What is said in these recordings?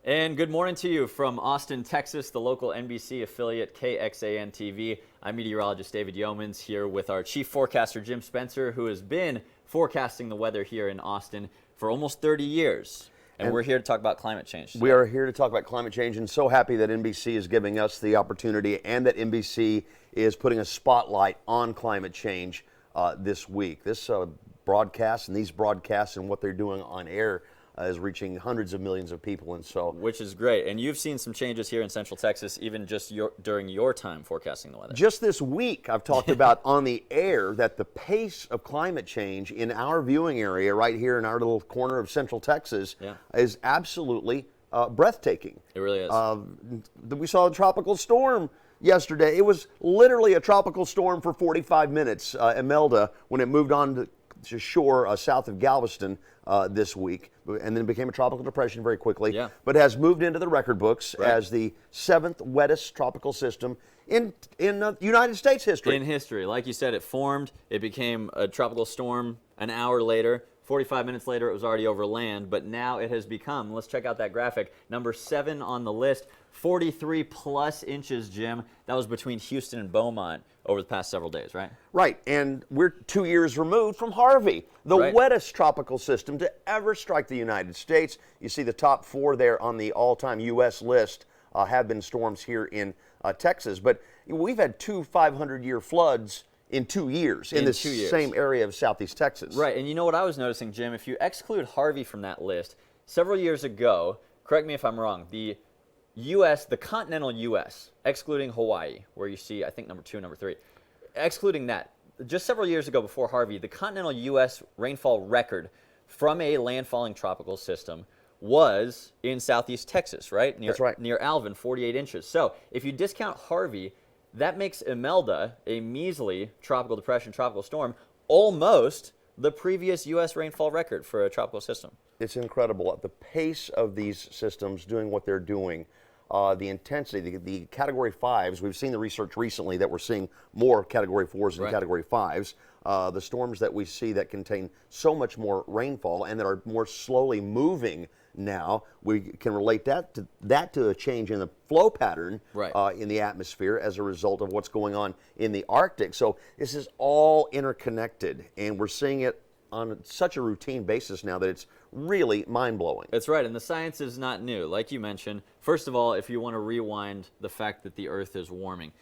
And good morning to you from Austin, Texas, the local NBC affiliate KXAN TV. I'm meteorologist David Yeomans here with our chief forecaster Jim Spencer, who has been forecasting the weather here in Austin for almost 30 years. And we're here to talk about climate change today. We are here to talk about climate change, and so happy that NBC is giving us the opportunity and that NBC is putting a spotlight on climate change this week. This broadcast and these broadcasts and what they're doing on air is reaching hundreds of millions of people, and so which is great. And you've seen some changes here in Central Texas, even just during your time forecasting the weather. Just this week, I've talked about on the air that the pace of climate change in our viewing area, right here in our little corner of Central Texas, is absolutely breathtaking. It really is. We saw a tropical storm yesterday. It was literally a tropical storm for 45 minutes, Imelda, when it moved on to shore south of Galveston this week, and then it became a tropical depression very quickly, but has moved into the record books as the 7th wettest tropical system in United States history. In history. Like you said, it formed, it became a tropical storm an hour later. 45 minutes later, it was already over land, but now it has become, let's check out that graphic, number 7 on the list, 43 plus inches, Jim. That was between Houston and Beaumont over the past several days, right? Right, and we're 2 years removed from Harvey, the wettest tropical system to ever strike the United States. You see the top 4 there on the all-time U.S. list have been storms here in Texas, but we've had 2 500-year floods in 2 years in the same area of southeast Texas. Right, and you know what I was noticing, Jim? If you exclude Harvey from that list, several years ago, correct me if I'm wrong, the U.S., the continental U.S., excluding Hawaii, where you see, I think, number 2, number 3, excluding that, just several years ago before Harvey, the continental U.S. rainfall record from a landfalling tropical system was in southeast Texas, right? That's right. Near Alvin, 48 inches. So if you discount Harvey, that makes Imelda, a measly tropical depression, tropical storm, almost the previous U.S. rainfall record for a tropical system. It's incredible at the pace of these systems doing what they're doing. The intensity, the Category 5s, we've seen the research recently that we're seeing more Category 4s and Category 5s. The storms that we see that contain so much more rainfall and that are more slowly moving now, we can relate that to a change in the flow pattern in the atmosphere as a result of what's going on in the Arctic. So this is all interconnected, and we're seeing it on such a routine basis now that it's really mind-blowing. That's right, and the science is not new. Like you mentioned, first of all, if you want to rewind the fact that the Earth is warming,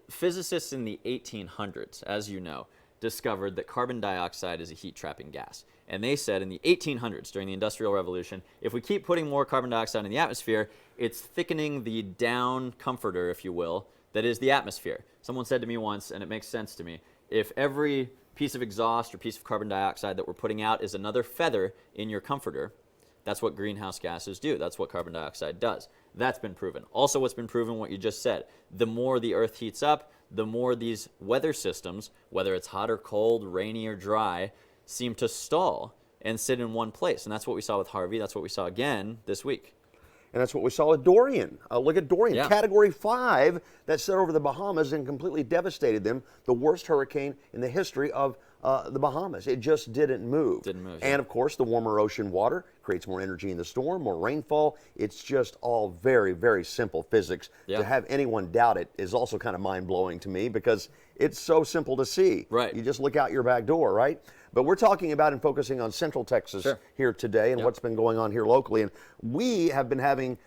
physicists in the 1800s, as you know, discovered that carbon dioxide is a heat-trapping gas. And they said in the 1800s, during the Industrial Revolution, if we keep putting more carbon dioxide in the atmosphere, it's thickening the down comforter, if you will, that is the atmosphere. Someone said to me once, and it makes sense to me, if every piece of exhaust or piece of carbon dioxide that we're putting out is another feather in your comforter, that's what greenhouse gases do. That's what carbon dioxide does. That's been proven. Also, what's been proven, what you just said, the more the Earth heats up, the more these weather systems, whether it's hot or cold, rainy or dry, seem to stall and sit in one place. And that's what we saw with Harvey. That's what we saw again this week. And that's what we saw with Dorian. Look at Dorian, Category 5, that set over the Bahamas and completely devastated them. The worst hurricane in the history of the Bahamas. It just didn't move. And of course, the warmer ocean water creates more energy in the storm, more rainfall. It's just all very, very simple physics. To have anyone doubt it is also kind of mind-blowing to me because it's so simple to see. You just look out your back door, right? But we're talking about and focusing on Central Texas here today and what's been going on here locally. And we have been having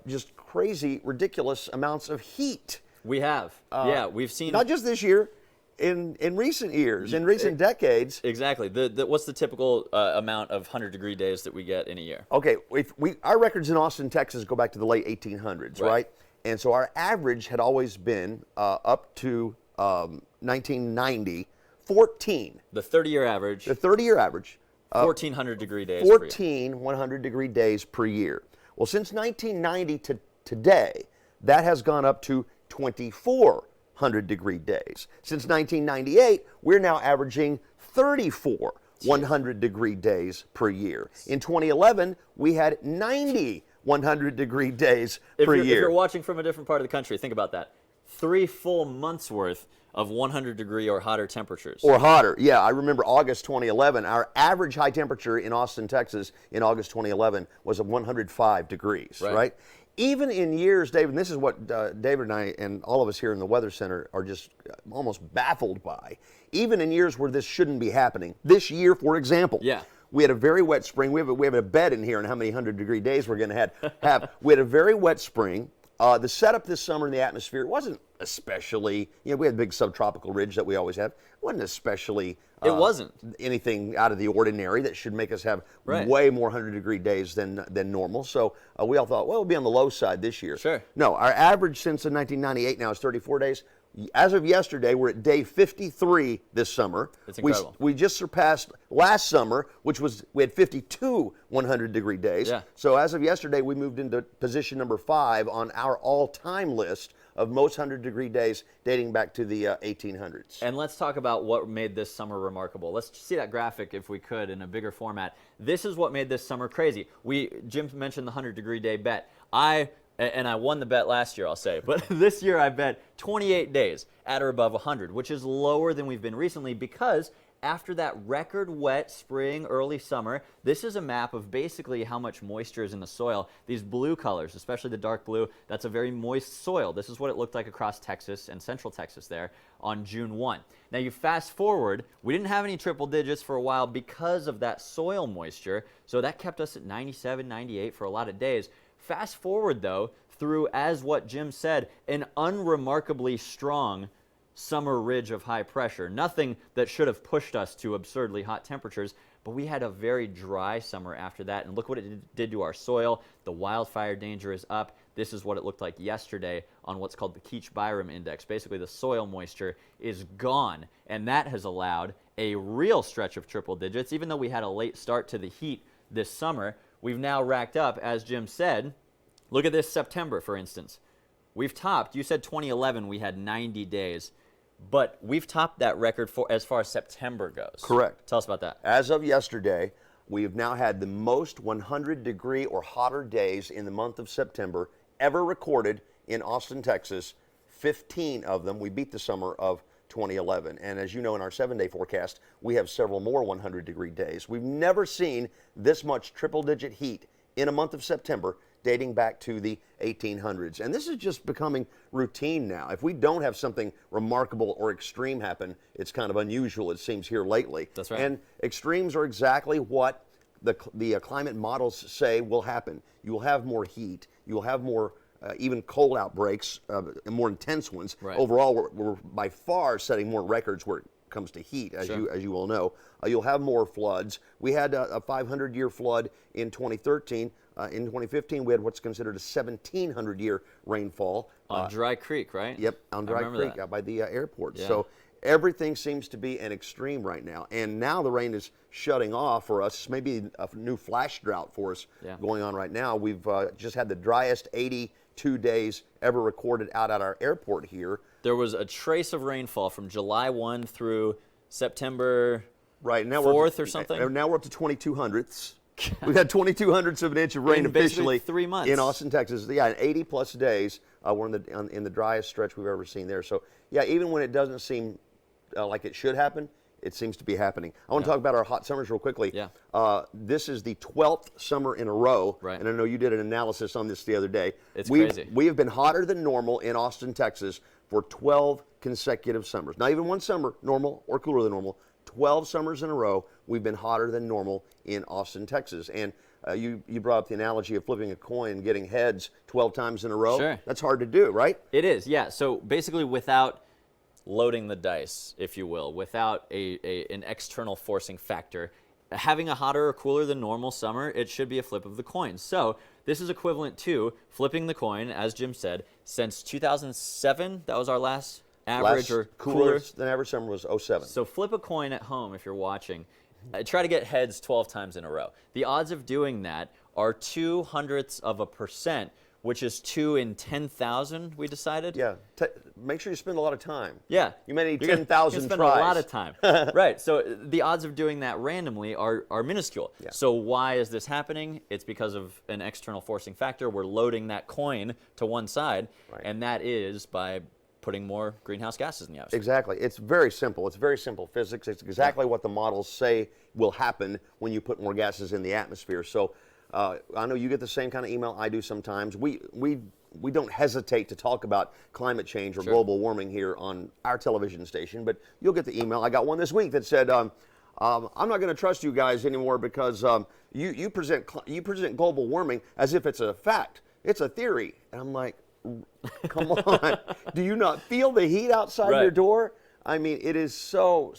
just crazy, ridiculous amounts of heat. We have. We've seen. Not just this year, in recent years, in recent decades. Exactly. What's the typical amount of 100-degree days that we get in a year? Okay, our records in Austin, Texas go back to the late 1800s, right? And so our average had always been up to 1990, 14. The 30-year average. The 30-year average. 1,400-degree days 14 100-degree days per year. Well, since 1990 to today, that has gone up to 24 100-degree days. Since 1998, we're now averaging 34 100-degree days per year. In 2011, we had 90 100-degree days per year. If you're watching from a different part of the country, think about that. 3 full months worth of 100-degree or hotter temperatures. Or hotter. Yeah, I remember August 2011. Our average high temperature in Austin, Texas in August 2011 was 105 degrees, right? Even in years, David, and this is what David and I and all of us here in the Weather Center are just almost baffled by, even in years where this shouldn't be happening. This year, for example, we had a very wet spring. We have a bet in here on how many 100-degree days we're going to have. We had a very wet spring. The setup this summer in the atmosphere wasn't especially, we had a big subtropical ridge that we always have. It wasn't especially it wasn't anything out of the ordinary that should make us have way more 100-degree days than normal. So we all thought, well, we'll be on the low side this year. Sure. No, our average since 1998 now is 34 days. As of yesterday, we're at day 53 this summer. It's incredible. We just surpassed last summer, which was, we had 52 100-degree days. Yeah. So as of yesterday, we moved into position number 5 on our all-time list of most 100-degree days dating back to the 1800s. And let's talk about what made this summer remarkable. Let's see that graphic, if we could, in a bigger format. This is what made this summer crazy. Jim mentioned the 100-degree day bet. And I won the bet last year, I'll say. But this year I bet 28 days at or above 100, which is lower than we've been recently because after that record wet spring, early summer, this is a map of basically how much moisture is in the soil. These blue colors, especially the dark blue, that's a very moist soil. This is what it looked like across Texas and central Texas there on June 1. Now you fast forward, we didn't have any triple digits for a while because of that soil moisture, so that kept us at 97, 98 for a lot of days. Fast forward, though, through, as what Jim said, an unremarkably strong summer ridge of high pressure. Nothing that should have pushed us to absurdly hot temperatures, but we had a very dry summer after that, and look what it did to our soil. The wildfire danger is up. This is what it looked like yesterday on what's called the Keach-Byram Index. Basically, the soil moisture is gone, and that has allowed a real stretch of triple digits. Even though we had a late start to the heat this summer, we've now racked up, as Jim said. Look at this September, for instance. We've topped, you said 2011 we had 90 days, but we've topped that record for as far as September goes. Correct. Tell us about that. As of yesterday, we have now had the most 100-degree or hotter days in the month of September ever recorded in Austin, Texas. 15 of them. We beat the summer of 2011. And as you know, in our 7-day forecast, we have several more 100-degree days. We've never seen this much triple-digit heat in a month of September dating back to the 1800s. And this is just becoming routine now. If we don't have something remarkable or extreme happen, it's kind of unusual, it seems, here lately. That's right. And extremes are exactly what the climate models say will happen. You will have more heat. You will have more even cold outbreaks, and more intense ones. Right. Overall, we're by far setting more records where it comes to heat, as you all know. You'll have more floods. We had a 500-year flood in 2013. In 2015, we had what's considered a 1,700-year rainfall. On Dry Creek, right? Yep, on Dry Creek, that. Out by the airport. Yeah. So everything seems to be an extreme right now. And now the rain is shutting off for us. Maybe a new flash drought for us going on right now. We've just had the driest 82 days ever recorded out at our airport here. There was a trace of rainfall from July 1 through September 4th or something. Now we're up to 2,200ths. We've had 2,200ths of an inch of rain officially 3 months in Austin, Texas. Yeah, 80-plus days. We're in the driest stretch we've ever seen there. So, yeah, even when it doesn't seem like it should happen, it seems to be happening. I want to talk about our hot summers real quickly. Yeah. This is the 12th summer in a row, right. And I know you did an analysis on this the other day. It's crazy. We have been hotter than normal in Austin, Texas for 12 consecutive summers. Not even one summer normal or cooler than normal. 12 summers in a row, we've been hotter than normal in Austin, Texas. And you brought up the analogy of flipping a coin and getting heads 12 times in a row. Sure. That's hard to do, right? It is, yeah. So basically without loading the dice, if you will, without an external forcing factor, having a hotter or cooler than normal summer, it should be a flip of the coin. So this is equivalent to flipping the coin, as Jim said, since 2007. That was our last average or cooler than average summer was 07. So flip a coin at home if you're watching. Try to get heads 12 times in a row. The odds of doing that are 0.02%, which is 2 in 10,000, we decided. Yeah. Make sure you spend a lot of time. Yeah. You may need 10,000 tries. You spend a lot of time. Right. So the odds of doing that randomly are minuscule. Yeah. So why is this happening? It's because of an external forcing factor. We're loading that coin to one side, right. And that is by putting more greenhouse gases in the atmosphere. Exactly. It's very simple. It's very simple physics. It's exactly what the models say will happen when you put more gases in the atmosphere. So I know you get the same kind of email I do sometimes. We don't hesitate to talk about climate change or global warming here on our television station, but you'll get the email. I got one this week that said, I'm not going to trust you guys anymore because you present global warming as if it's a fact. It's a theory. And I'm like, come on. Do you not feel the heat outside your door? I mean, it is so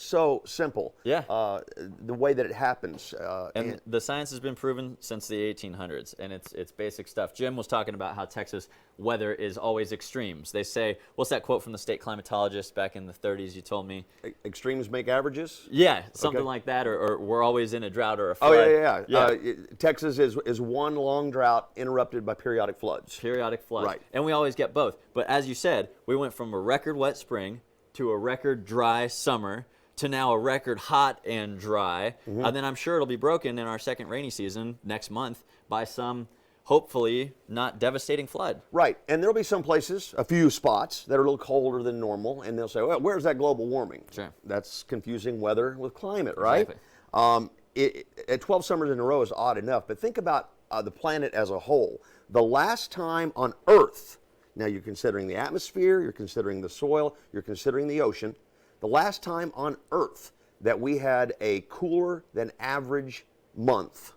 simple. Yeah. The way that it happens. And the science has been proven since the 1800s, and it's basic stuff. Jim was talking about how Texas weather is always extremes. They say, what's that quote from the state climatologist back in the 30s you told me? Extremes make averages? Yeah, something like that, or we're always in a drought or a flood. Oh, yeah. Texas is one long drought interrupted by periodic floods. Periodic floods. Right. And we always get both. But as you said, we went from a record wet spring to a record dry summer to now a record hot and dry. And then I'm sure it'll be broken in our second rainy season next month by some, hopefully, not devastating flood. Right. And there'll be some places, a few spots, that are a little colder than normal, and they'll say, well, where's that global warming? Sure. That's confusing weather with climate, right? Exactly. At 12 summers in a row is odd enough, but think about the planet as a whole. The last time on Earth, now you're considering the atmosphere, you're considering the soil, you're considering the ocean. The last time on Earth that we had a cooler than average month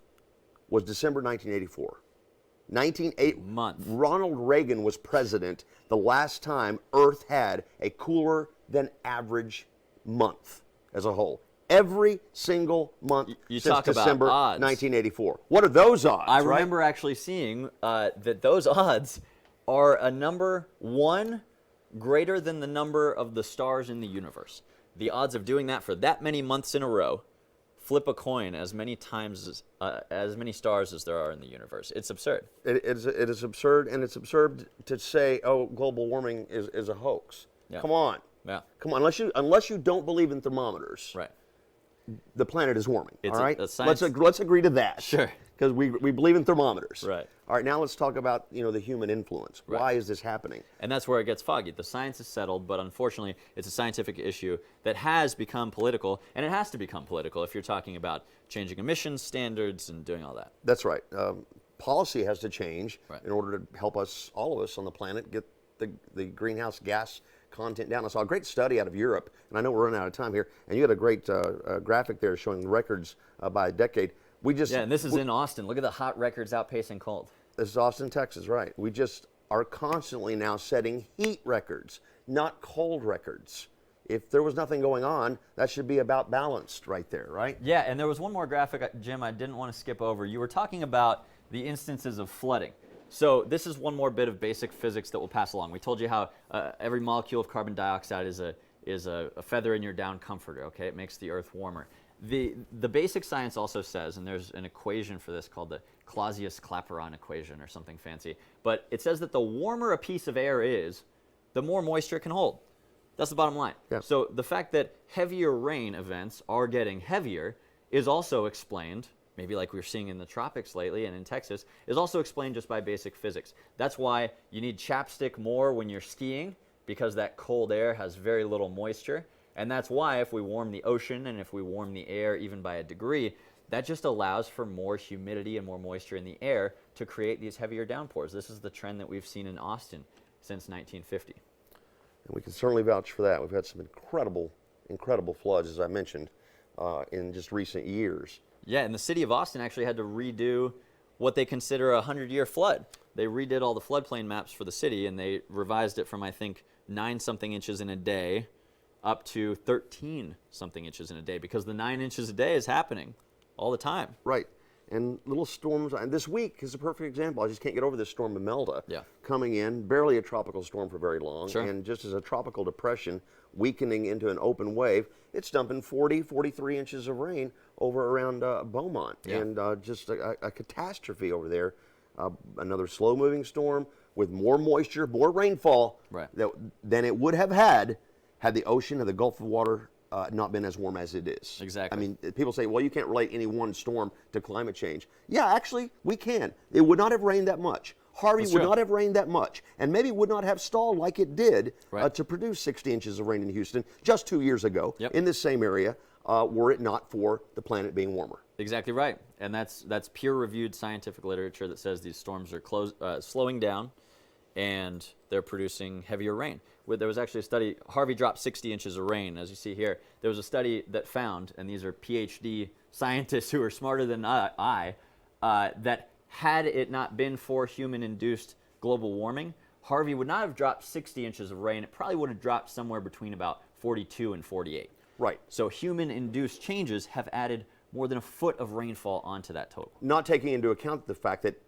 was December 1984. 1980. Ronald Reagan was president the last time Earth had a cooler than average month as a whole. Every single month you since talk December about odds. 1984. What are those odds? I remember actually seeing that those odds are a number one greater than the number of the stars in the universe. The odds of doing that for that many months in a row, flip a coin as many times as many stars as there are in the universe. It's absurd. It is absurd, and it's absurd to say, oh, global warming is a hoax. Yeah. Come on. Yeah. Come on. Unless you don't believe in thermometers, Right. the planet is warming. It's all right? a science. Let's agree to that. Sure. Because we believe in thermometers. Right. All right, now let's talk about the human influence. Right. Why is this happening? And that's where it gets foggy. The science is settled, but unfortunately, it's a scientific issue that has become political, and it has to become political if you're talking about changing emissions standards and doing all that. That's right. Policy has to change Right. in order to help us, all of us on the planet, get the greenhouse gas content down. I saw a great study out of Europe, and I know we're running out of time here, and you had a great graphic there showing the records by a decade. And this is in Austin. Look at the hot records outpacing cold. This is Austin, Texas, right. We just are constantly now setting heat records, not cold records. If there was nothing going on, that should be about balanced right there, right? Yeah, and there was one more graphic, Jim, I didn't want to skip over. You were talking about the instances of flooding. So this is one more bit of basic physics that we'll pass along. We told you how every molecule of carbon dioxide is a feather in your down comforter, okay? It makes the earth warmer. The basic science also says, and there's an equation for this called the Clausius-Clapeyron equation or something fancy, but it says that the warmer a piece of air is, the more moisture it can hold. That's the bottom line. Yeah. So the fact that heavier rain events are getting heavier is also explained, maybe like we're seeing in the tropics lately and in Texas, is also explained just by basic physics. That's why you need chapstick more when you're skiing, because that cold air has very little moisture. And that's why if we warm the ocean and if we warm the air even by a degree, that just allows for more humidity and more moisture in the air to create these heavier downpours. This is the trend that we've seen in Austin since 1950. And we can certainly vouch for that. We've had some incredible floods, as I mentioned, in just recent years. Yeah, and the city of Austin actually had to redo what they consider a 100-year flood. They redid all the floodplain maps for the city, and they revised it from, I think, 9-something inches in a day up to 13-something inches in a day, because the 9 inches a day is happening all the time. Right. And little storms, and this week is a perfect example. I just can't get over this storm Imelda coming in, barely a tropical storm for very long, and just as a tropical depression weakening into an open wave, it's dumping 43 inches of rain over around Beaumont, and just a catastrophe over there. Another slow-moving storm with more moisture, more rainfall than it would have had the ocean and the Gulf of Water not been as warm as it is. Exactly. I mean, people say, well, you can't relate any one storm to climate change. Yeah, actually, we can. It would not have rained that much. Harvey That's would true. not have rained that much, and maybe would not have stalled like it did Right. to produce 60 inches of rain in Houston just 2 years ago Yep. in this same area, were it not for the planet being warmer. Exactly right, and that's peer-reviewed scientific literature that says these storms are slowing down, and they're producing heavier rain. There was actually a study. Harvey dropped 60 inches of rain, as you see here. There was a study that found, and these are PhD scientists who are smarter than I, that had it not been for human-induced global warming, Harvey would not have dropped 60 inches of rain. It probably would have dropped somewhere between about 42 and 48. Right. So human-induced changes have added more than a foot of rainfall onto that total. Not taking into account the fact that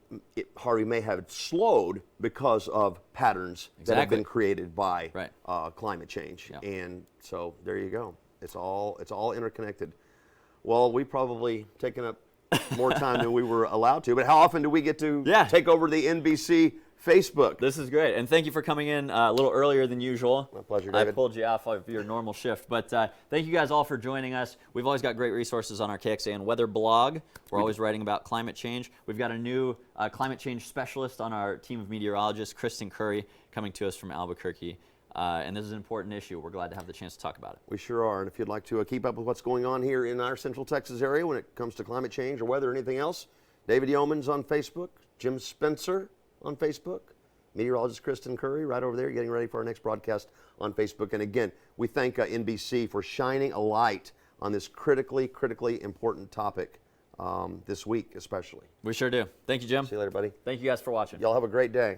Harvey may have slowed because of patterns that have been created by Right. climate change. Yeah. And so there you go. It's all interconnected. Well, we've probably taken up more time than we were allowed to, but how often do we get to take over the NBC Facebook? This is great, and thank you for coming in a little earlier than usual. My pleasure, David. I pulled you off of your normal shift, but thank you guys all for joining us. We've always got great resources on our KXAN weather blog. We're always writing about climate change. We've got a new climate change specialist on our team of meteorologists, Kristen Curry, coming to us from Albuquerque. And this is an important issue. We're glad to have the chance to talk about it. We sure are. And if you'd like to keep up with what's going on here in our Central Texas area when it comes to climate change or weather or anything else, David Yeomans on Facebook, Jim Spencer on Facebook, meteorologist Kristen Curry right over there getting ready for our next broadcast on Facebook. And again, we thank NBC for shining a light on this critically important topic this week especially. We sure do. Thank you, Jim. See you later, buddy. Thank you guys for watching. Y'all have a great day.